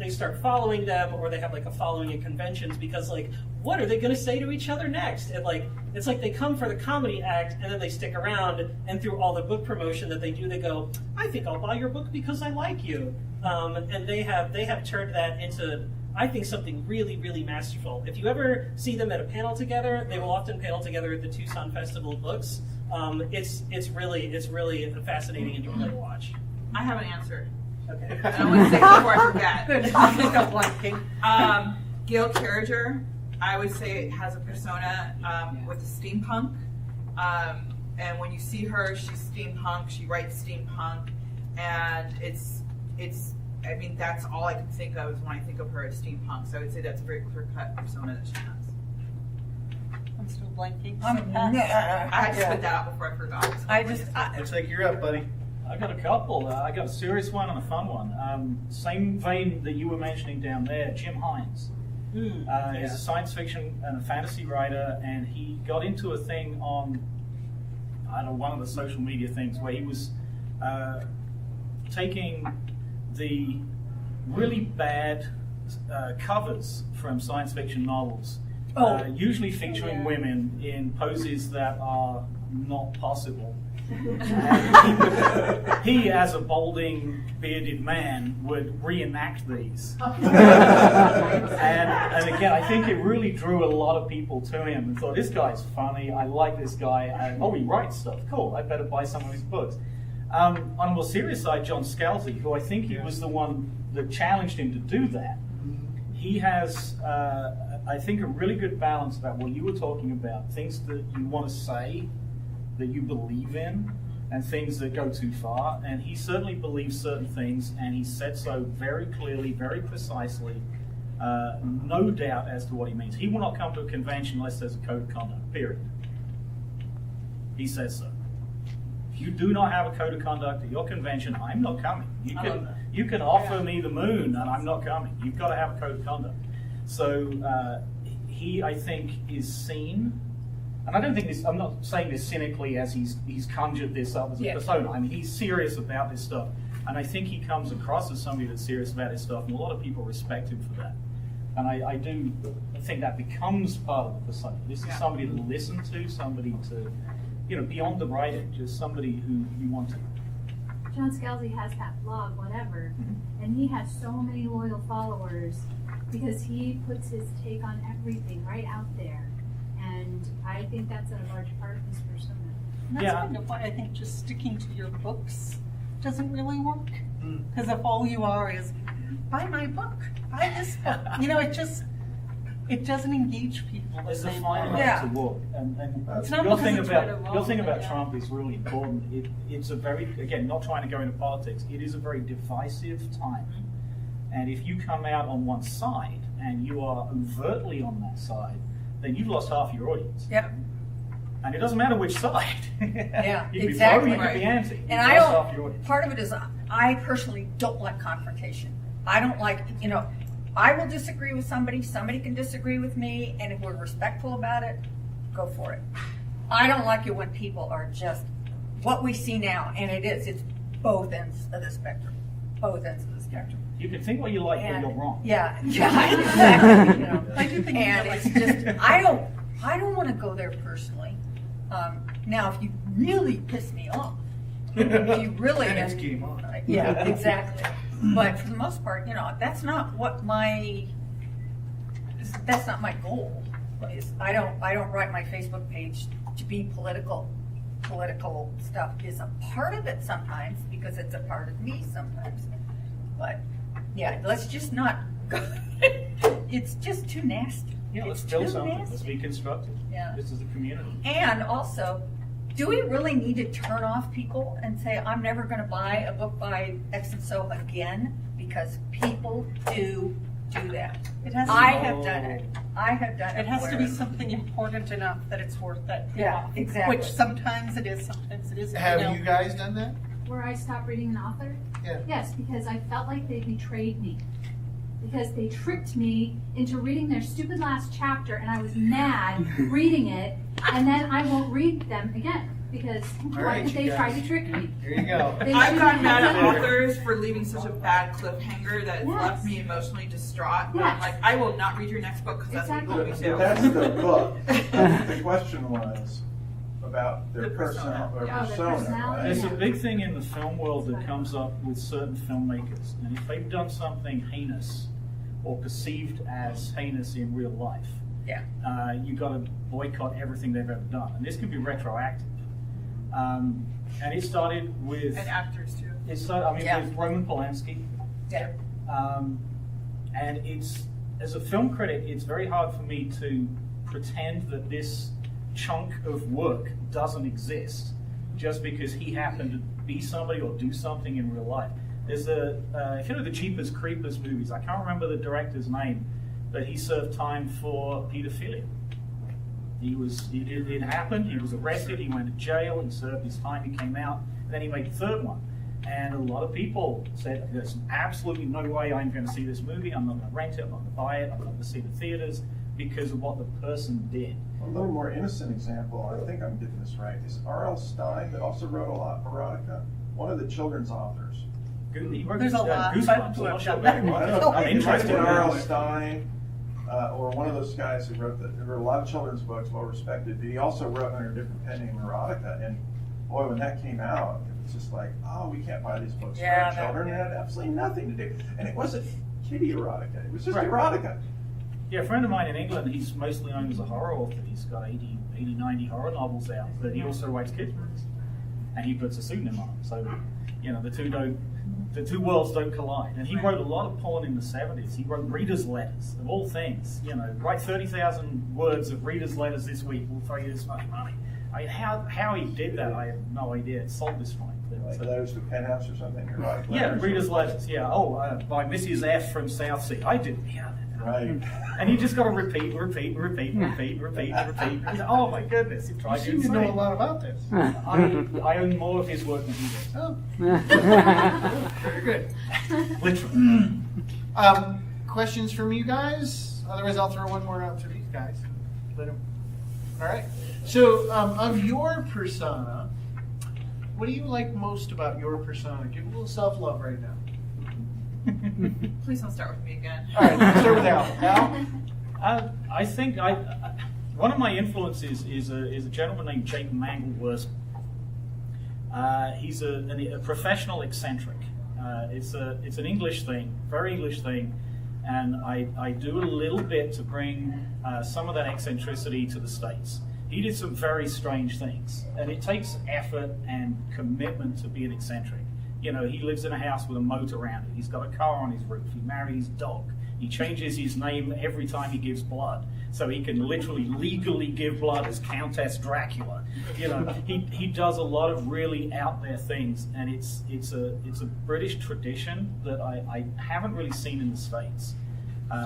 following them, or they have like a following at conventions because like, what are they going to say to each other next? And like, it's like they come for the comedy act and then they stick around, and through all the book promotion that they do, they go, "I think I'll buy your book because I like you," and they have turned that into, I think, something really, really masterful. If you ever see them at a panel together, they will often panel together at the TusCon Festival of Books. It's really fascinating and enjoyable to watch. I have an answer. Okay. I don't want to say it before I forget. Good. I'll blanking. Gail Carriger, I would say, has a persona with steampunk. And when you see her, she's steampunk. She writes steampunk, and it's. I mean, that's all I can think of is when I think of her as steampunk. So I would say that's a very clear-cut persona that she has. I'm still blanking. I had to put that out before I forgot. Looks like you're up, buddy. I got a couple. I got a serious one and a fun one. Same vein that you were mentioning down there, Jim Hines. Is a science fiction and a fantasy writer, and he got into a thing on, I don't know, one of the social media things where he was taking the really bad covers from science fiction novels, usually featuring women in poses that are not possible. And he, as a balding, bearded man, would reenact these. And again, I think it really drew a lot of people to him and thought, this guy's funny, I like this guy, and he writes stuff, cool, I better buy some of his books. On a more serious side, John Scalzi, who I think he was the one that challenged him to do that. He has, I think, a really good balance about what you were talking about, things that you want to say, that you believe in, and things that go too far. And he certainly believes certain things, and he said so very clearly, very precisely, no doubt as to what he means. He will not come to a convention unless there's a code of conduct, period. He says so. If you do not have a code of conduct at your convention, I'm not coming. You can offer me the moon, and I'm not coming. You've got to have a code of conduct. So he, I think, is seen. And I don't think this, I'm not saying this cynically as he's conjured this up as a persona. I mean, he's serious about this stuff. And I think he comes across as somebody that's serious about his stuff, and a lot of people respect him for that. And I do think that becomes part of the persona. This is somebody to listen to, somebody to, beyond the writing, just somebody who you want to. John Scalzi has that blog, whatever, and he has so many loyal followers because he puts his take on everything right out there. And I think that's a large part of his persona. And that's kind of why I think just sticking to your books doesn't really work. Because if all you are is, buy my book, buy this book, it doesn't engage people. There's a fine line to walk. And your thing about Trump is really important. It's a very, again, not trying to go into politics, it is a very divisive time. And if you come out on one side and you are overtly on that side, then you've lost half your audience. Yeah. And it doesn't matter which side. Yeah, you can exactly. be pro, you can be anti. And I don't, part of it is I personally don't like confrontation. I don't like, I will disagree with somebody can disagree with me, and if we're respectful about it, go for it. I don't like it when people are just what we see now, and it's both ends of the spectrum. Both ends of the spectrum. You can think what you like, but you're wrong. Yeah, exactly. I do think and it's just I don't want to go there personally. Now, if you really piss me off, if you really, it's game on. Yeah, exactly. But for the most part, that's not my goal. I don't write my Facebook page to be political. Political stuff is a part of it sometimes because it's a part of me sometimes. But yeah, let's just not go. It's just too nasty. Yeah, let's build something. Let's be constructive. Yeah. This is a community. And also, do we really need to turn off people and say, I'm never going to buy a book by X and so again? Because people do that. I have done it. It has to be something important enough that it's worth that. Yeah, exactly. Which sometimes it is, sometimes it isn't. Have you guys done that? Where I stopped reading an author? Yeah. Yes, because I felt like they betrayed me. Because they tricked me into reading their stupid last chapter, and I was mad reading it, and then I won't read them again. because All right, they you tried guys. to trick me. Here you go. They I've shouldn't gotten mad have at done that. authors for leaving such a bad cliffhanger that it's Yes. left me emotionally distraught. But I'm Yes. like, I will not read your next book because that's what you told me to. That's the book. The question was about their The persona. or Oh, the persona, personality. There's a right? big thing in the film world that comes up with certain filmmakers, and if they've done something heinous or perceived as heinous in real life, Yeah. you've got to boycott everything they've ever done. And this can be retroactive. And it started with... And actors too. It started, Yeah. with Roman Polanski. Yeah. And it's, as a film critic, it's very hard for me to pretend that this chunk of work doesn't exist just because he happened to be somebody or do something in real life. There's if you know the Jeepers Creepers movies, I can't remember the director's name, but he served time for pedophilia. It happened, he was arrested, he went to jail, he served his time, he came out, and then he made the third one. And a lot of people said, there's absolutely no way I'm going to see this movie, I'm not going to rent it, I'm not going to buy it, I'm not going to see the theaters, because of what the person did. A little more innocent example, I think I'm getting this right, is R.L. Stein, that also wrote a lot of erotica, one of the children's authors. He wrote There's a lot, Goosebumps, but I'm not sure I've very done much. I don't know, I'm it might have interested been in R.L. that. Stein, or one of those guys who wrote a lot of children's books, well respected, but he also wrote under a different pen name erotica, and boy, when that came out, it was just like, oh, we can't buy these books Yeah, for our children. It had absolutely nothing to do, and it wasn't kiddie erotica, it was just Right. erotica. Yeah, a friend of mine in England, he's mostly known as a horror author. He's got 80, 90 horror novels out, but he also writes kids' books. And he puts a pseudonym on them. So, you know, the two worlds don't collide. And he wrote a lot of porn in the 70s. He wrote readers' letters, of all things. You know, write 30,000 words of readers' letters this week, we'll throw you this much money. I mean, how he did that, I have no idea. It's soul destroying. Like letters to Penthouse or something, you're right. Yeah, readers' letters, yeah. Oh, by Mrs. F from Southsea. I didn't hear that. Right. And you just got to repeat. Oh my goodness, you tried You seem to know a lot about this. I own more of his work than he does. Oh. Very good. Literally. Questions from you guys? Otherwise, I'll throw one more out to these guys. Let them. All right. So, of your persona, what do you like most about your persona? Give a little self-love right now. Please don't start with me again. All right, let's start with Al. Al? I think one of my influences is a gentleman named Jake Mangle-Wurzman. He's a professional eccentric. It's an English thing, very English thing, and I do a little bit to bring some of that eccentricity to the States. He did some very strange things, and it takes effort and commitment to be an eccentric. You know, he lives in a house with a moat around it. He's got a car on his roof. He married his dog. He changes his name every time he gives blood, so he can literally legally give blood as Countess Dracula. You know, he does a lot of really out there things, and it's a British tradition that I haven't really seen in the States.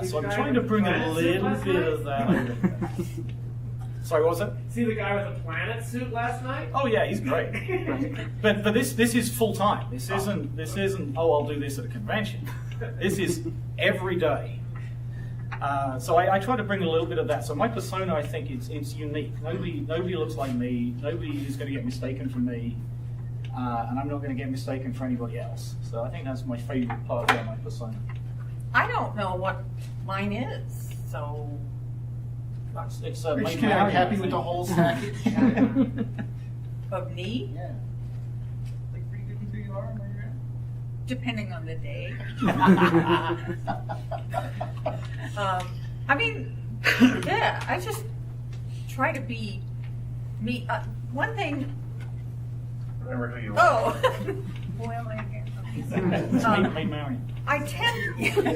So I'm trying to bring a little bit of that. Sorry, what was that? See the guy with the planet suit last night? Oh yeah, he's great. But this is full time. This isn't. Oh, I'll do this at a convention. This is every day. So I try to bring a little bit of that. So my persona, I think, it's unique. Nobody looks like me. Nobody is going to get mistaken for me, and I'm not going to get mistaken for anybody else. So I think that's my favorite part of my persona. I don't know what mine is, so. It's Are you Maid kind of Marian, happy I with the think. whole package? Of me? Yeah. Like pretty good with who you are and where you're at? Depending on the day. I mean, yeah, I just try to be me. One thing. Remember who you are. Oh, boy, am I again. It's Maid Marian. I tend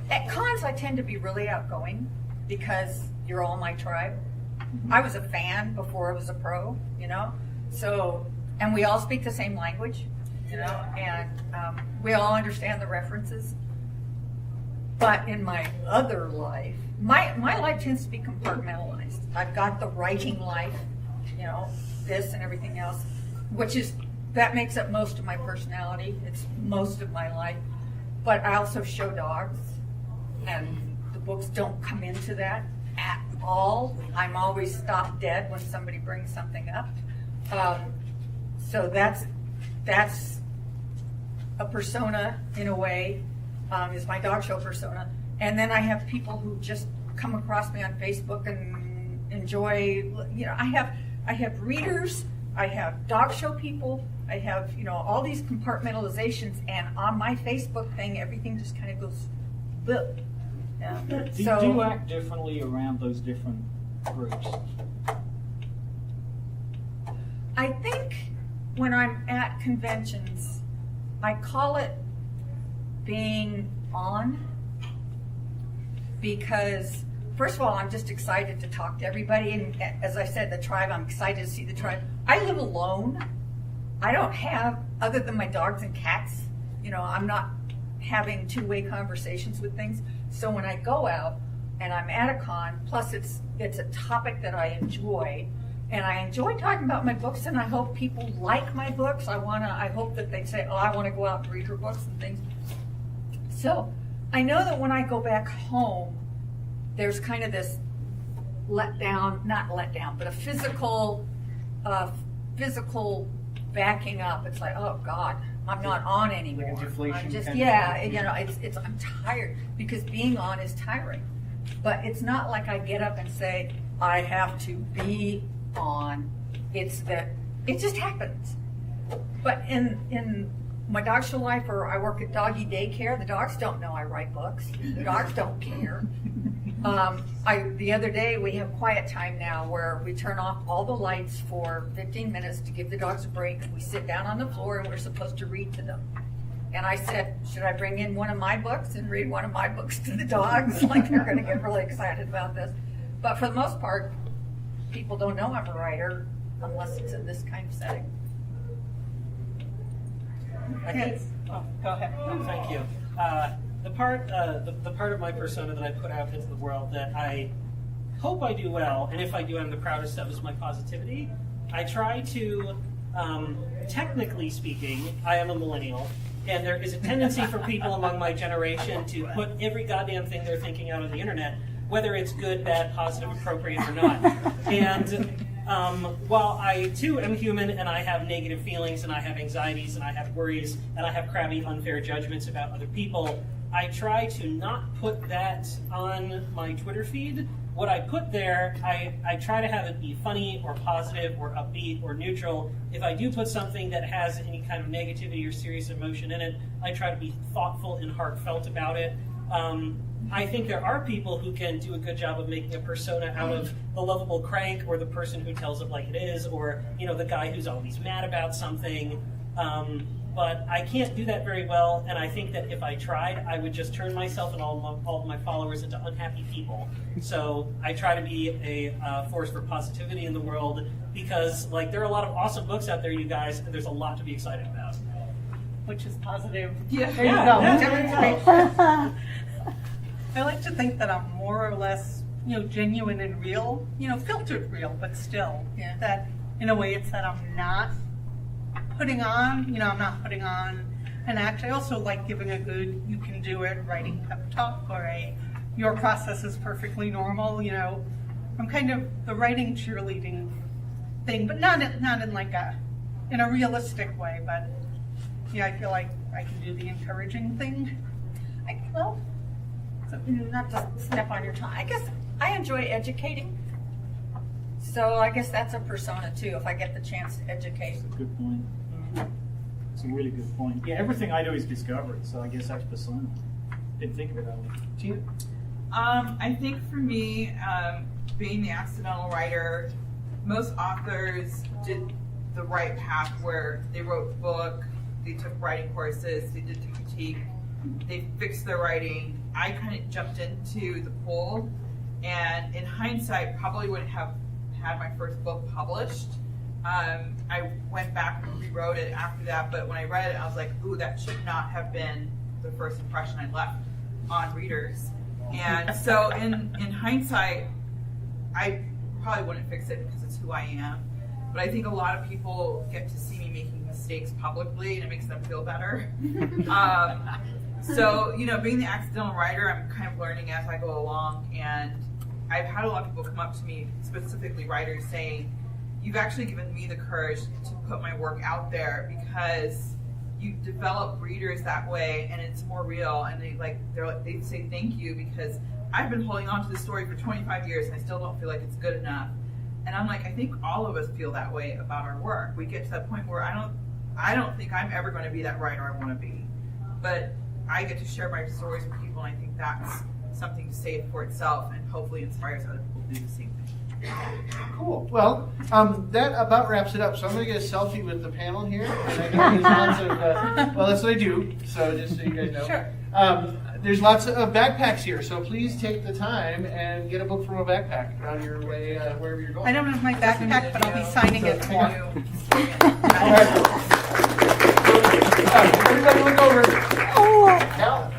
at cons. I tend to be really outgoing because you're all my tribe. I was a fan before I was a pro, you know. So, and we all speak the same language, you know, and we all understand the references. But in my other life, my life tends to be compartmentalized. I've got the writing life, you know, this and everything else, that makes up most of my personality. It's most of my life. But I also show dogs, and the books don't come into that at all. I'm always stopped dead when somebody brings something up. So that's a persona in a way, is my dog show persona. And then I have people who just come across me on Facebook and enjoy, I have readers, I have dog show people, I have, all these compartmentalizations, and on my Facebook thing, everything just kind of goes, blip. Yeah. Do you act differently around those different groups? I think when I'm at conventions, I call it being on, because first of all, I'm just excited to talk to everybody, and as I said, the tribe, I'm excited to see the tribe. I live alone. I don't have, other than my dogs and cats, I'm not having two-way conversations with things. So when I go out and I'm at a con, plus it's a topic that I enjoy, and I enjoy talking about my books, and I hope people like my books. I hope that they say, oh, I want to go out and read her books and things. So I know that when I go back home, there's kind of this not let down, but a physical backing up. It's like, oh God, I'm not on anymore. Like a deflation. I'm just, kind of I'm tired, because being on is tiring. But it's not like I get up and say, I have to be on. It's that it just happens. But in my dog show life, or I work at doggy daycare, the dogs don't know I write books. The dogs don't care. The other day, we have quiet time now where we turn off all the lights for 15 minutes to give the dogs a break. We sit down on the floor and we're supposed to read to them. And I said, should I bring in one of my books and read one of my books to the dogs? Like, they're going to get really excited about this. But for the most part, people don't know I'm a writer unless it's in this kind of setting. Yes. Oh, go ahead. Oh, thank you. The part of my persona that I put out into the world that I hope I do well, and if I do, I'm the proudest of, is my positivity. I try to, technically speaking, I am a millennial, and there is a tendency for people among my generation to put every goddamn thing they're thinking out on the internet, whether it's good, bad, positive, appropriate, or not. And while I too am human, and I have negative feelings, and I have anxieties, and I have worries, and I have crabby, unfair judgments about other people, I try to not put that on my Twitter feed. What I put there, I try to have it be funny or positive or upbeat or neutral. If I do put something that has any kind of negativity or serious emotion in it, I try to be thoughtful and heartfelt about it. I think there are people who can do a good job of making a persona out of the lovable crank, or the person who tells it like it is, or the guy who's always mad about something. But I can't do that very well, and I think that if I tried, I would just turn myself and all of my followers into unhappy people. So I try to be a force for positivity in the world, because there are a lot of awesome books out there, you guys, and there's a lot to be excited about. Which is positive. Yeah. There you go. Yeah. I like to think that I'm more or less, genuine and real, filtered real, but still. Yeah. That, in a way, it's that I'm not putting on, I'm not putting on an act. I also like giving a good, you can do it, writing pep talk, or your process is perfectly normal, I'm kind of the writing cheerleading thing, but not in a realistic way, but I feel like I can do the encouraging thing. Not to step on your tongue, I guess I enjoy educating. So I guess that's a persona too, if I get the chance to educate. That's a good point. It's a really good point. Yeah, everything I do is discovery, so I guess that's persona. Didn't think of it that way. Tina? I think for me, being the accidental writer, most authors did the right path where they wrote the book, they took writing courses, they did the critique, they fixed their writing. I kind of jumped into the pool, and in hindsight, probably wouldn't have had my first book published. I went back and rewrote it after that, but when I read it, I was like, ooh, that should not have been the first impression I left on readers. And so in hindsight, I probably wouldn't fix it because it's who I am. But I think a lot of people get to see me making mistakes publicly, and it makes them feel better. So, being the accidental writer, I'm kind of learning as I go along, and I've had a lot of people come up to me, specifically writers, saying, you've actually given me the courage to put my work out there, because you develop readers that way, and it's more real. And they say thank you, because I've been holding on to this story for 25 years and I still don't feel like it's good enough. And I'm like, I think all of us feel that way about our work. We get to that point where I don't think I'm ever going to be that writer I want to be, but I get to share my stories with people, and I think that's something to say for itself, and hopefully inspires other people to do the same thing. Cool. Well, that about wraps it up. So I'm going to get a selfie with the panel here. And I know there's lots of, well, that's what I do, so just so you guys know. Sure. There's lots of backpacks here, so please take the time and get a book from a backpack on your way wherever you're going. I don't have my backpack, but I'll be signing it for you. All right. Everybody look over. Cal.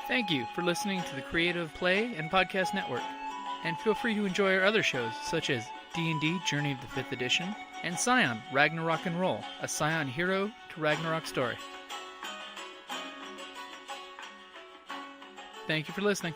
Thank you for listening to the Creative Play and Podcast Network. And feel free to enjoy our other shows, such as D&D Journey of the 5th Edition and Scion Ragnarok and Roll, a Scion hero to Ragnarok story. Thank you for listening.